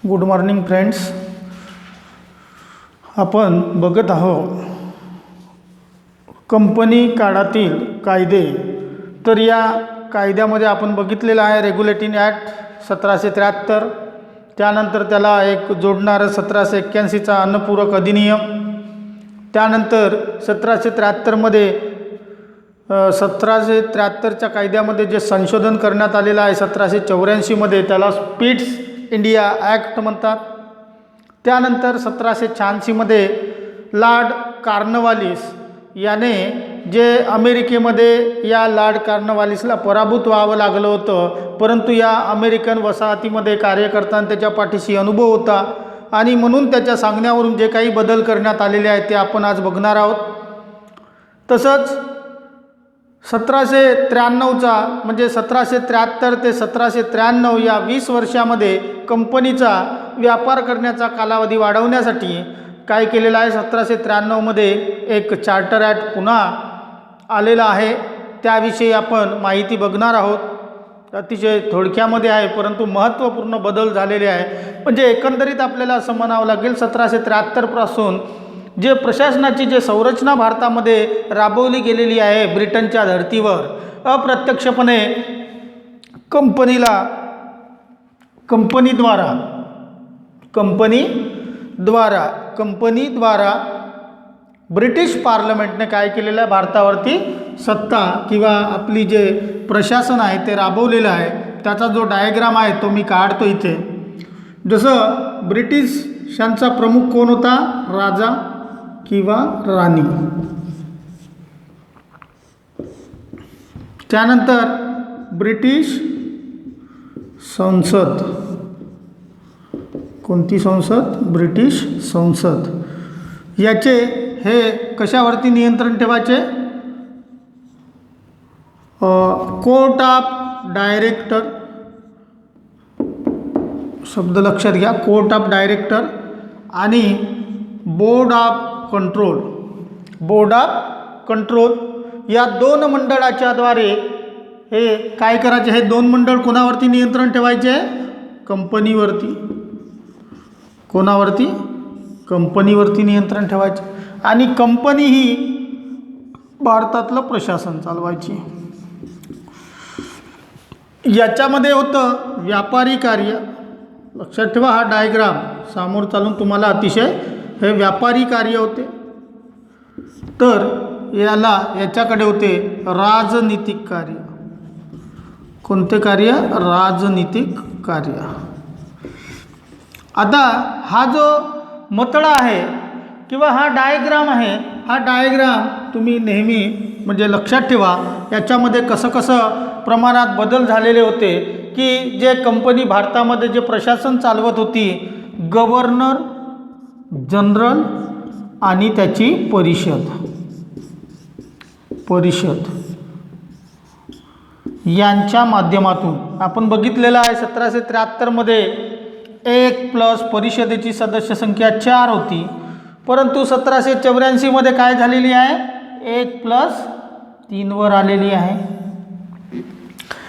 Good morning friends. आपण बघत आहोत कंपनी काळातील कायदे. तर या कायद्यामध्ये आपण बघितलेलं आहे रेग्युलेटिंग ॲक्ट 1773, त्यानंतर त्याला एक जोडणारं 1781चा अन्नपूरक अधिनियम, त्यानंतर 1773मध्ये 1773च्या कायद्यामध्ये जे संशोधन करण्यात आलेलं आहे 1784मध्ये त्याला स्पिट्स इंडिया ॲक्ट म्हणतात. त्यानंतर 1786मध्ये लॉर्ड कॉर्नवालिस याने जे अमेरिकेमध्ये या लॉर्ड कॉर्नवालिसला पराभूत व्हावं लागलं होतं, परंतु या अमेरिकन वसाहतीमध्ये कार्य करताना त्याच्या पाठीशी अनुभव होता आणि म्हणून त्याच्या सांगण्यावरून जे काही बदल करण्यात आलेले आहेत ते आपण आज बघणार आहोत. तसंच 1793चा म्हणजे 1773 ते 1793 या 20 वर्षामध्ये कंपनीचा व्यापार करण्याचा कालावधी वाढवण्यासाठी काय केलेलं आहे, 1793मध्ये एक चार्टर ॲक्ट पुन्हा आलेला आहे. त्याविषयी आपण माहिती बघणार आहोत. अतिशय थोडक्यामध्ये आहे परंतु महत्त्वपूर्ण बदल झालेले आहे. म्हणजे एकंदरीत आपल्याला असं म्हणावं लागेल 1773 पासून जे प्रशासनाची जे संरचना भारतामध्ये राबवली गेलेली आहे ब्रिटनच्या धर्तीवर, अप्रत्यक्षपणे कंपनीद्वारा ब्रिटिश पार्लमेंटने काय केलेलं आहे, भारतावरती सत्ता किंवा आपली जे प्रशासन आहे ते राबवलेलं आहे. त्याचा जो डायग्राम आहे तो मी काढतो इथे. जसं ब्रिटिशांचा प्रमुख कोण होता, राजा किंवा राणी. त्यानंतर ब्रिटिश संसद. कोणती संसद, ब्रिटिश संसद. याचे हे कशावरती नियंत्रण ठेवायचे, कोर्ट ऑफ डायरेक्टर, शब्द लक्षात घ्या, कोर्ट ऑफ डायरेक्टर आणि बोर्ड ऑफ कंट्रोल या दोन मंडळाच्या द्वारे हे काय करायचे, हे दोन मंडळ कोणावरती नियंत्रण ठेवायचे, कंपनीवरती. कोणावरती, कंपनीवरती नियंत्रण ठेवायचे. आणि कंपनी ही भारतातलं प्रशासन चालवायची. याच्यामध्ये होतं व्यापारी कार्य. लक्षात ठेवा, हा डायग्राम समोर चालून तुम्हाला अतिशय हे व्यापारी कार्य होते. तर याच्याकडे होते राजनीतिक कार्य. कोणते कार्य, राजनीतिक कार्य. आता हा जो मतळा आहे किंवा हा डायग्राम आहे, हा डायग्राम तुम्ही नेहमी म्हणजे लक्षात ठेवा. याच्यामध्ये कसं प्रमाणात बदल झालेले होते की जे कंपनी भारतामध्ये जे प्रशासन चालवत होती, गव्हर्नर जनरल आणि त्याची परिषद यांच्या माध्यमातून आपण बघितलेलं आहे. 1773मध्ये 1 प्लस परिषदेची सदस्य संख्या 4 होती, परंतु 1784मध्ये काय झालेली आहे, 1+3 वर आलेली आहे.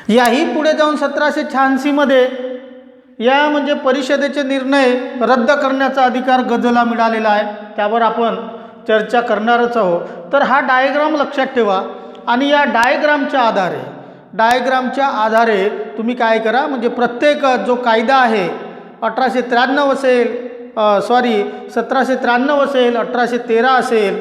याही पुढे जाऊन 1786मध्ये या म्हणजे परिषदेचे निर्णय रद्द करण्याचा अधिकार गजला मिळालेला आहे. त्यावर आपण चर्चा करणारच आहोत. तर हा डायग्राम लक्षात ठेवा आणि या डायग्रामच्या आधारे तुम्ही काय करा, म्हणजे प्रत्येक जो कायदा आहे 1793 असेल, 1813 असेल,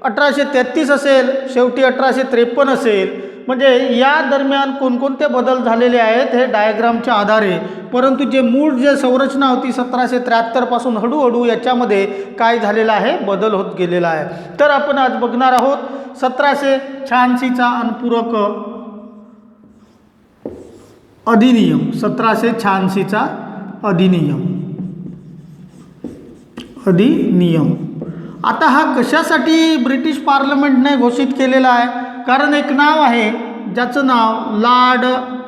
1833 असेल, शेवटी 1853 असेल, म्हणजे या दरम्यान कोणकोणते बदल झालेले आहेत हे डायग्रामच्या आधारे. परंतु जे मूळ जे संरचना होती 1773 पासून हळूहळू याच्यामध्ये काय झालेलं आहे, बदल होत गेलेला आहे. तर आपण आज बघणार आहोत 1786चा अनुपूरक अधिनियम. 1786चा अधिनियम. आता हा कशासाठी ब्रिटिश पार्लमेंटने घोषित केलेला आहे, कारण एक नाव आहे ज्याचं नाव लॉर्ड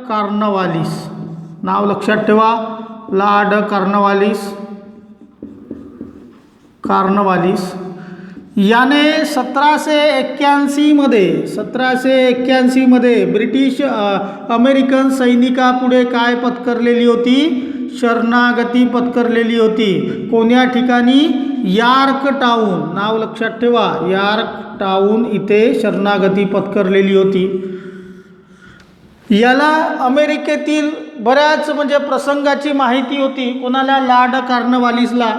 कॉर्नवालिस. नाव लक्षात ठेवा, लॉर्ड कॉर्नवालिस याने 1781मध्ये ब्रिटिश अमेरिकन सैनिकापुढे काय पत्करलेली होती, शरणागती पत्करलेली होती. कोण्या ठिकाणी? यॉर्क टाउन, नाव लक्षात ठेवा, यॉर्क टाउन इथे शरणागती पत्करलेली होती. याला अमेरिकेतील बऱ्याच म्हणजे प्रसंगाची माहिती होती. कोणाला? लॉर्ड कॉर्नवालिसला.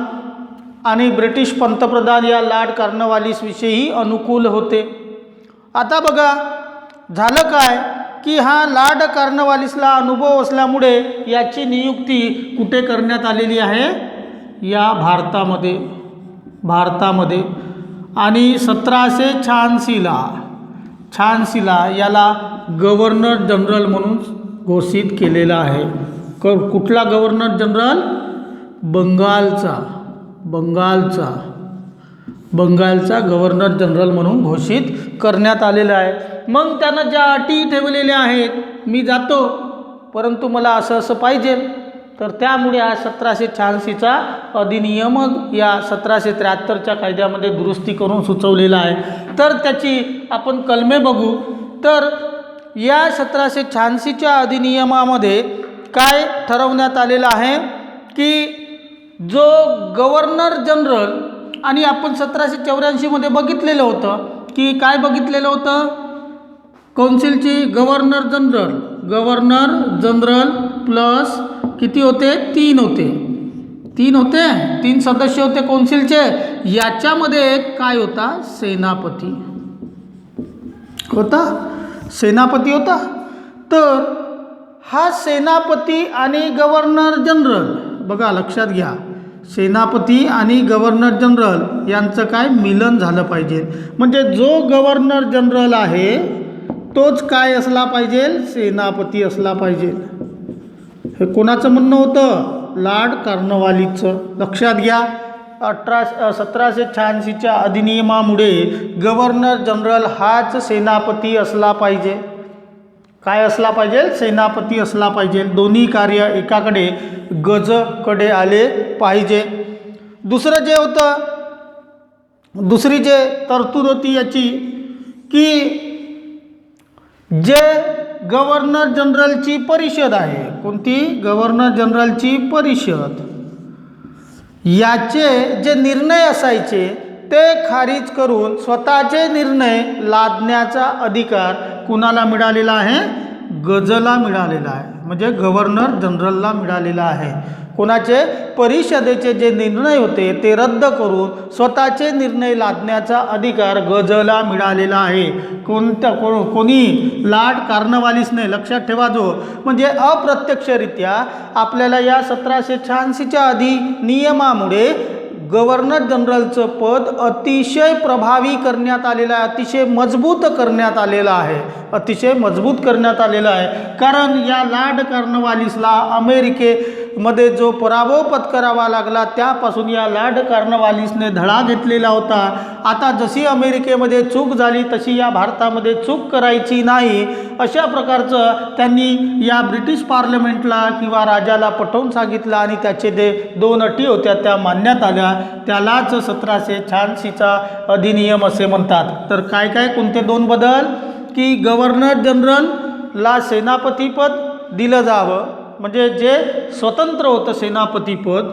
आणि ब्रिटिश पंतप्रधान या लॉर्ड कॉर्नवालिसविषयी अनुकूल होते. आता बघा झालं काय की हा लॉर्ड कॉर्नवालिसला अनुभव असल्यामुळे याची नियुक्ती कुठे करण्यात आलेली आहे? या भारतामध्ये. आणि 1786ला याला गव्हर्नर जनरल म्हणून घोषित केलेला आहे. कुठला गव्हर्नर जनरल? बंगालचा गव्हर्नर जनरल म्हणून घोषित करण्यात आलेला आहे. मग त्यानं ज्या अटी ठेवलेल्या आहेत, मी जातो परंतु मला असं असं पाहिजे, तर त्यामुळे हा 1786चा अधिनियम या 1773च्या कायद्यामध्ये दुरुस्ती करून सुचवलेला आहे. तर त्याची आपण कलमे बघू. तर या 1786च्या अधिनियमामध्ये काय ठरवण्यात आलेलं आहे की जो गव्हर्नर जनरल, आणि आपण 1784मध्ये बघितलेलं होतं की काय बघितलेलं होतं? कौन्सिलची गव्हर्नर जनरल प्लस किती होते? 3 होते. 3 सदस्य होते कौन्सिलचे. याच्यामध्ये एक काय होता? सेनापती होता. तर हा सेनापती आणि गव्हर्नर जनरल, बघा लक्षात घ्या, सेनापती आणि गव्हर्नर जनरल यांचं काय मिलन झालं पाहिजे. म्हणजे जो गव्हर्नर जनरल आहे तोच काय असला पाहिजे? सेनापती असला पाहिजे. हे कोणाचं म्हणणं होतं? लॉर्ड कॉर्नवालिसचं. लक्षात घ्या, 1786च्या अधिनियमामुळे गव्हर्नर जनरल हाच सेनापती असला पाहिजे. काय असला पाहिजे? सेनापती असला पाहिजे. दोन्ही कार्य एकाकडे गजकडे आले पाहिजे. दुसरं जे होतं, दुसरी जे तरतूद होती याची की जे गव्हर्नर जनरलची परिषद आहे, कोणती? गव्हर्नर जनरलची परिषद, याचे जे निर्णय असायचे ते खारिज करून स्वतःचे निर्णय लादण्याचा अधिकार कुणाला मिळालेला आहे? गजला मिळालेला आहे. म्हणजे गव्हर्नर जनरलला मिळालेला आहे. कोणाचे? परिषदेचे जे निर्णय होते ते रद्द करून स्वतःचे निर्णय लादण्याचा अधिकार गजला मिळालेला आहे. कोणी? लॉर्ड कॉर्नवालिसने. लक्षात ठेवा. जो म्हणजे अप्रत्यक्षरित्या आपल्याला या 1786च्या अधिनियमामुळे गव्हर्नर जनरलचं पद अतिशय प्रभावी करण्यात आलेलं आहे, अतिशय मजबूत करण्यात आलेलं आहे. कारण या लॉर्ड कॉर्नवालिसला अमेरिकेमध्ये जो पराभव पत्करावा लागला त्यापासून या लॉर्ड कॉर्नवालिसने धडा घेतलेला होता. आता जशी अमेरिकेमध्ये चूक झाली तशी या भारतामध्ये चूक करायची नाही, अशा प्रकारचं त्यांनी या ब्रिटिश पार्लमेंटला किंवा राजाला पटवून सांगितलं आणि त्याचे जे 2 अटी होत्या त्या मानण्यात आल्या. त्यालाच 1786चा अधिनियम असे म्हणतात. तर काय कोणते 2 बदल? की गव्हर्नर जनरलला सेनापतीपद दिलं जावं, म्हणजे जे स्वतंत्र होतं सेनापतीपद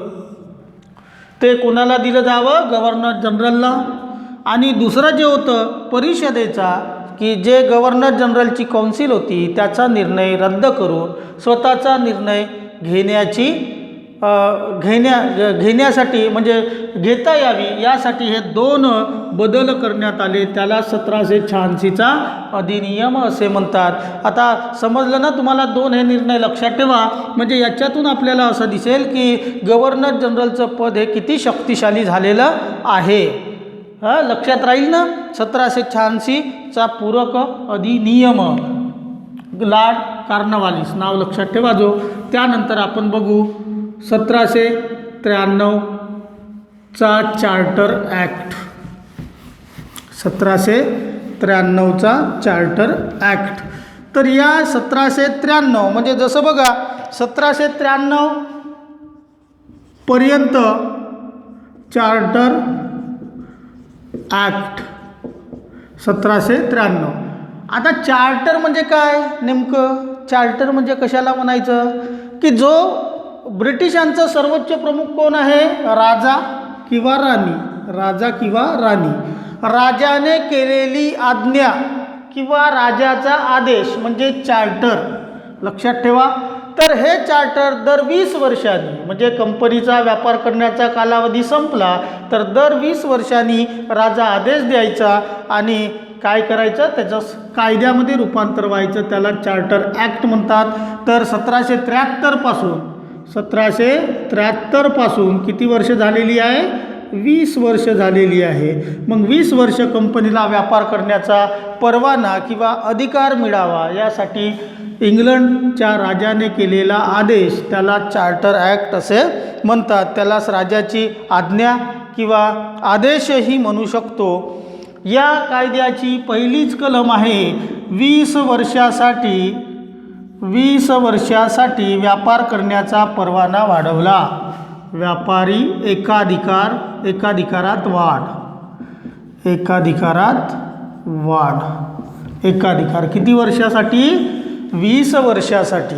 ते कोणाला दिलं जावं? गव्हर्नर जनरलला. आणि दुसरं जे होतं परिषदेचा, की जे गव्हर्नर जनरलची कौन्सिल होती त्याचा निर्णय रद्द करून स्वतःचा निर्णय घेण्यासाठी म्हणजे घेता यावी यासाठी हे 2 बदल करण्यात आले. त्याला 1786चा अधिनियम असे म्हणतात. आता समजलं ना तुम्हाला? 2 हे निर्णय लक्षात ठेवा. म्हणजे याच्यातून आपल्याला असं दिसेल की गव्हर्नर जनरलचं पद हे किती शक्तिशाली झालेलं आहे. लक्षात राहील ना? 1786चा पूरक अधिनियम, लॉर्ड कॉर्नवालिस, नाव लक्षात ठेवा. जो त्यानंतर आपण बघू 1793चा चार्टर ॲक्ट. 1793चा चार्टर ॲक्ट. तर या 1793 म्हणजे जसं बघा 1793 पर्यंत चार्टर ॲक्ट 1793. आता चार्टर म्हणजे काय नेमकं? चार्टर म्हणजे कशाला म्हणायचं? की जो ब्रिटिशांचा सर्वोच्च प्रमुख कोण आहे? राजा किंवा राणी. राजा किंवा राणी. राजाने केलेली आज्ञा किंवा राजाचा आदेश म्हणजे चार्टर. लक्षात ठेवा. तर हे चार्टर दर 20 वर्षांनी, म्हणजे कंपनीचा व्यापार करण्याचा कालावधी संपला तर दर 20 वर्षांनी राजा आदेश द्यायचा आणि काय करायचं, त्याचं कायद्यामध्ये रूपांतर व्हायचं. त्याला चार्टर ॲक्ट म्हणतात. तर 1773 पासून किती वर्ष झालेली आहे? 20 वर्ष झालेली आहे. मग 20 वर्ष कंपनीला व्यापार करण्याचा परवाना किंवा अधिकार मिळावा यासाठी इंग्लंडच्या राजाने केलेला आदेश त्याला चार्टर ॲक्ट असे म्हणतात. त्यालाच राजाची आज्ञा किंवा आदेशही म्हणू शकतो. या कायद्याची पहिलीच कलम आहे 20 वर्षासाठी व्यापार करण्याचा परवाना वाढवला. व्यापारी एकाधिकारात वाढ. एकाधिकार किती वर्षासाठी? 20 वर्षासाठी.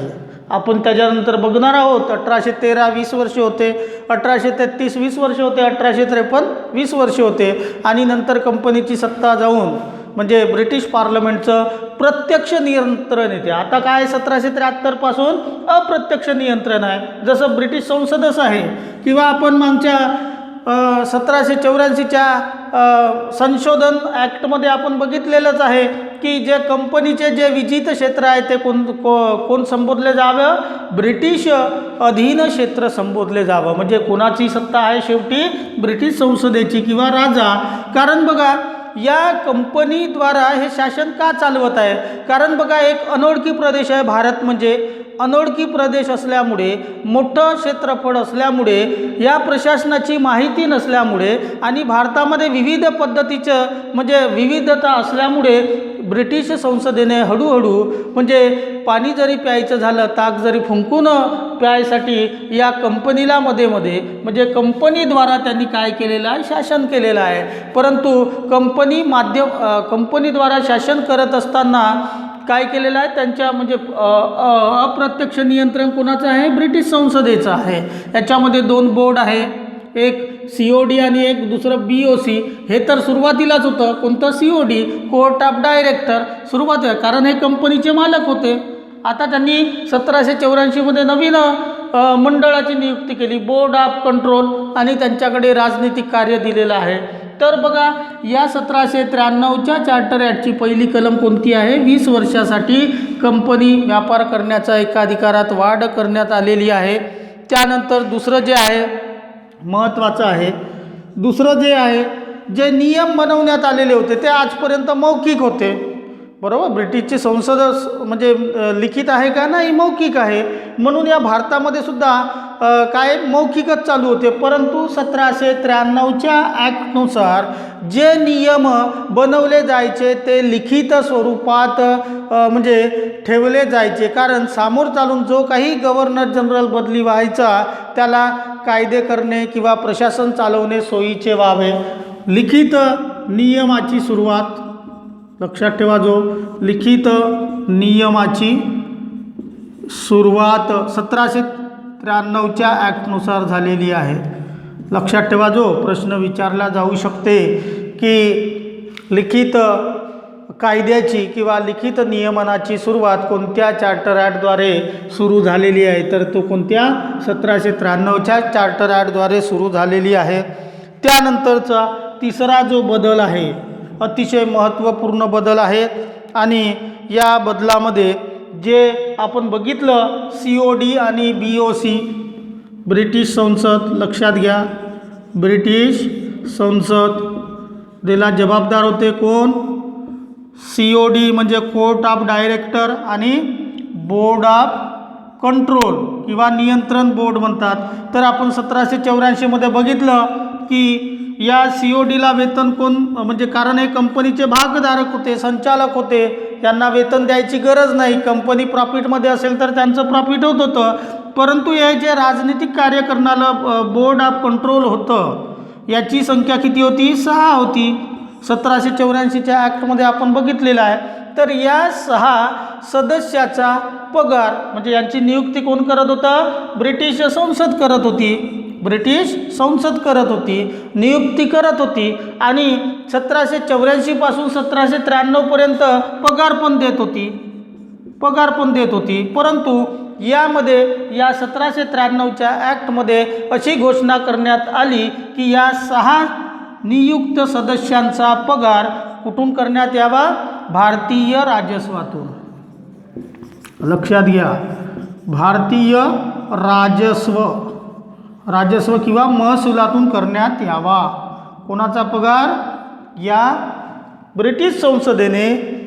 आपण त्याच्यानंतर बघणार आहोत. 1813 20 वर्ष होते, 1833 20 वर्ष होते, 1853 20 वर्ष होते आणि नंतर कंपनीची सत्ता जाऊन म्हणजे ब्रिटिश पार्लमेंटचं प्रत्यक्ष नियंत्रण येते. आता काय 1773 पासून अप्रत्यक्ष नियंत्रण आहे. जसं ब्रिटिश संसदच आहे किंवा आपण मागच्या 1784च्या संशोधन ॲक्टमध्ये आपण बघितलेलंच आहे की जे कंपनीचे जे विजित क्षेत्र आहे ते कोण संबोधले जावं? ब्रिटिश अधीन क्षेत्र संबोधले जावं. म्हणजे कोणाची सत्ता आहे शेवटी? ब्रिटिश संसदेची किंवा राजा. कारण बघा या कंपनीद्वारा हे शासन का चालवत आहे? कारण बघा एक अनोळखी प्रदेश आहे भारत. म्हणजे अनोळखी प्रदेश असल्यामुळे, मोठं क्षेत्रफळ असल्यामुळे, या प्रशासनाची माहिती नसल्यामुळे आणि भारतामध्ये विविध पद्धतीचं म्हणजे विविधता असल्यामुळे ब्रिटिश संसदेने हळूहळू म्हणजे पाणी जरी प्यायचं झालं, ताक जरी फुंकून प्यायसाठी या कंपनीला मध्ये म्हणजे कंपनीद्वारा त्यांनी काय केलेलं आहे? शासन केलेलं आहे. परंतु कंपनीद्वारा शासन करत असताना काय केलेलं आहे? त्यांच्या म्हणजे अप्रत्यक्ष नियंत्रण कोणाचं आहे? ब्रिटिश संसदेचं आहे. याच्यामध्ये 2 बोर्ड आहे, एक COD आणि एक दुसरं BOC. हे तर सुरुवातीलाच होतं. कोणतं? COD, court of director. सुरुवातीला, कारण हे कंपनीचे मालक होते. आता त्यांनी 1784मध्ये नवीन मंडळाची नियुक्ती केली, बोर्ड ऑफ कंट्रोल, आणि त्यांच्याकडे राजनीतिक कार्य दिलेलं आहे. तर बघा या 1793च्या चार्टर ॲक्टची पहिली कलम कोणती आहे? 20 वर्षासाठी कंपनी व्यापार करण्याचा एकाधिकारात वाढ करण्यात आलेली आहे. त्यानंतर दुसरं जे आहे महत्त्वाचं आहे, दुसरं जे आहे जे नियम बनवण्यात आलेले होते ते आजपर्यंत मौखिक होते. बरोबर. ब्रिटिशची संसद म्हणजे लिखित आहे का? नाही, मौखिक आहे. म्हणून या भारतामध्ये सुद्धा काय मौखिकच चालू होते. परंतु 1793च्या ॲक्टनुसार जे नियम बनवले जायचे ते लिखित स्वरूपात म्हणजे ठेवले जायचे. कारण समोर चालून जो काही गव्हर्नर जनरल बदली व्हायचा त्याला कायदे करणे किंवा प्रशासन चालवणे सोयीचे व्हावे. लिखित नियमाची सुरुवात लक्षात ठेवा. जो लिखित नियमाची सुरुवात 1793च्या ॲक्टनुसार झालेली आहे. लक्षात ठेवा. जो प्रश्न विचारला जाऊ शकते की लिखित कायद्याची किंवा लिखित नियमनाची सुरुवात कोणत्या चार्टर ॲक्टद्वारे सुरू झालेली आहे, तर तो कोणत्या 1793च्या चार्टर ॲक्टद्वारे सुरू झालेली आहे. त्यानंतरचा तिसरा जो बदल आहे अतिशय महत्त्वपूर्ण बदल आहे आणि या बदलामध्ये जे आपण बघितलं COD आणि BOC ब्रिटिश संसद. लक्षात घ्या, ब्रिटिश संसदेला जबाबदार होते कोण? COD म्हणजे कोर्ट ऑफ डायरेक्टर आणि बोर्ड ऑफ कंट्रोल किंवा नियंत्रण बोर्ड म्हणतात. तर आपण 1784मध्ये बघितलं की या CODला वेतन कोण म्हणजे कारण हे कंपनीचे भागधारक होते, संचालक होते, यांना वेतन द्यायची गरज नाही. कंपनी प्रॉफिटमध्ये असेल तर त्यांचं प्रॉफिट होत होतं. परंतु हे जे राजनीतिक कार्य करणारं बोर्ड ऑफ कंट्रोल होतं याची संख्या किती होती? 6 होती. 1784च्या ॲक्टमध्ये आपण बघितलेलं आहे. तर या 6 सदस्याचा पगार म्हणजे यांची नियुक्ती कोण करत होतं? ब्रिटिश संसद करत होती. ब्रिटिश संसद करत होती, नियुक्ती करत होती आणि 1784 पासून 1793पर्यंत पगार पण देत होती. परंतु यामध्ये या 1793च्या ॲक्टमध्ये अशी घोषणा करण्यात आली की या 6 नियुक्त सदस्यांचा पगार कुठून करण्यात यावा? भारतीय राजस्वातून. लक्षात घ्या, भारतीय राजस्व किंवा महसुलातून करण्यात यावा. कोणाचा पगार? या ब्रिटिश संसदेने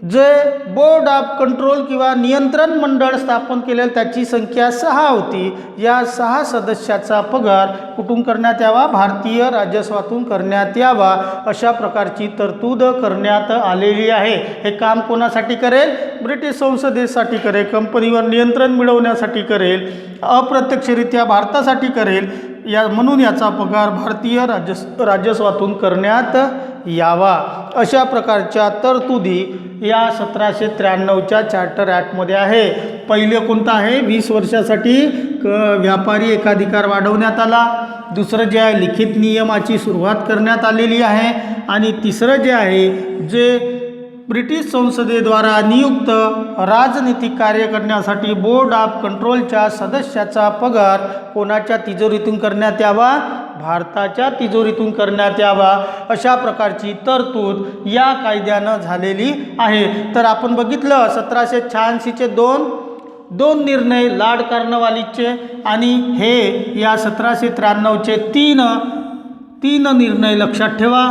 जे बोर्ड ऑफ कंट्रोल किंवा नियंत्रण मंडळ स्थापन केलेलं त्याची संख्या 6 होती. या 6 सदस्याचा पगार कुठून करण्यात यावा? भारतीय राजस्वातून करण्यात यावा. अशा प्रकारची तरतूद करण्यात आलेली आहे. हे काम कोणासाठी करेल? ब्रिटिश संसदेसाठी करेल, कंपनीवर नियंत्रण मिळवण्यासाठी करेल, अप्रत्यक्षरित्या भारतासाठी करेल. म्हणून याचा पगार भारतीय राजस्वातून करण्यात यावा. अशा प्रकारच्या तरतुदी या 1793च्या चार्टर ॲक्टमध्ये आहे. पहिले कोणतं आहे? 20 वर्षासाठी व्यापारी एकाधिकार वाढवण्यात आला. दुसरं जे आहे, लिखित नियमाची सुरुवात करण्यात आलेली आहे. आणि तिसरं जे आहे, जे ब्रिटिश संसदेद्वारा नियुक्त राजनीतिक कार्य करण्यासाठी बोर्ड ऑफ कंट्रोलच्या सदस्याचा पगार कोणाच्या तिजोरीतून करण्यात यावा? भारताच्या तिजोरीतून करण्यात यावा. अशा प्रकारची तरतूद या कायद्यानं झालेली आहे. तर आपण बघितलं 1786चे दोन निर्णय, लॉर्ड कॉर्नवालिसचे आणि हे या 1793चे तीन निर्णय लक्षात ठेवा.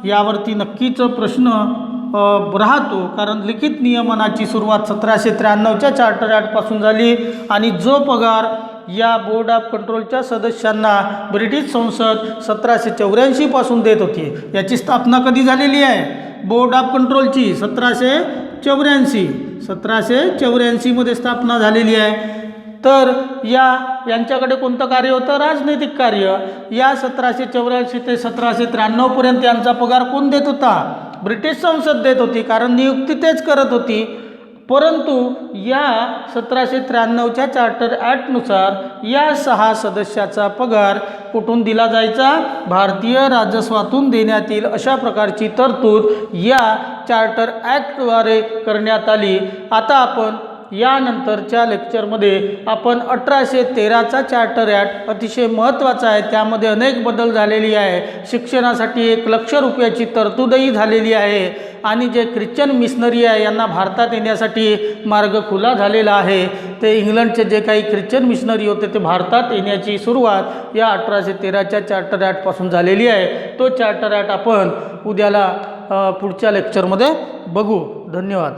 यावरती नक्कीच प्रश्न राहतो, कारण लिखित नियमनाची सुरुवात 1793च्या चार्टर ॲक्टपासून झाली आणि जो पगार या बोर्ड ऑफ कंट्रोलच्या सदस्यांना ब्रिटिश संसद 1784 पासून देत होती, याची स्थापना कधी झालेली आहे? बोर्ड ऑफ कंट्रोलची 1784 मध्ये स्थापना झालेली आहे. तर यांच्याकडे कोणतं कार्य होतं? राजनैतिक कार्य. या 1784 ते 1793 पर्यंत यांचा पगार कोण देत होता? ब्रिटिश संसद देत होती, कारण नियुक्ती तेच करत होती. परंतु या 1793च्या चार्टर ॲक्टनुसार या 6 सदस्याचा पगार कुठून दिला जायचा? भारतीय राजस्वातून देण्यात येईल. अशा प्रकारची तरतूद या चार्टर ॲक्टद्वारे करण्यात आली. आता आपण यानंतरच्या लेक्चरमध्ये आपण 1813चा चार्टर ॲक्ट अतिशय महत्त्वाचा आहे. त्यामध्ये अनेक बदल झालेली आहे. शिक्षणासाठी 1 लाख रुपयाची तरतूदही झालेली आहे आणि जे ख्रिश्चन मिशनरी आहे यांना भारतात येण्यासाठी मार्ग खुला झालेला आहे. ते इंग्लंडचे जे काही ख्रिश्चन मिशनरी होते ते भारतात येण्याची सुरुवात या 1813च्या चार्टर ॲक्टपासून झालेली आहे. तो चार्टर ॲक्ट आपण उद्याला पुढच्या लेक्चरमध्ये बघू. धन्यवाद.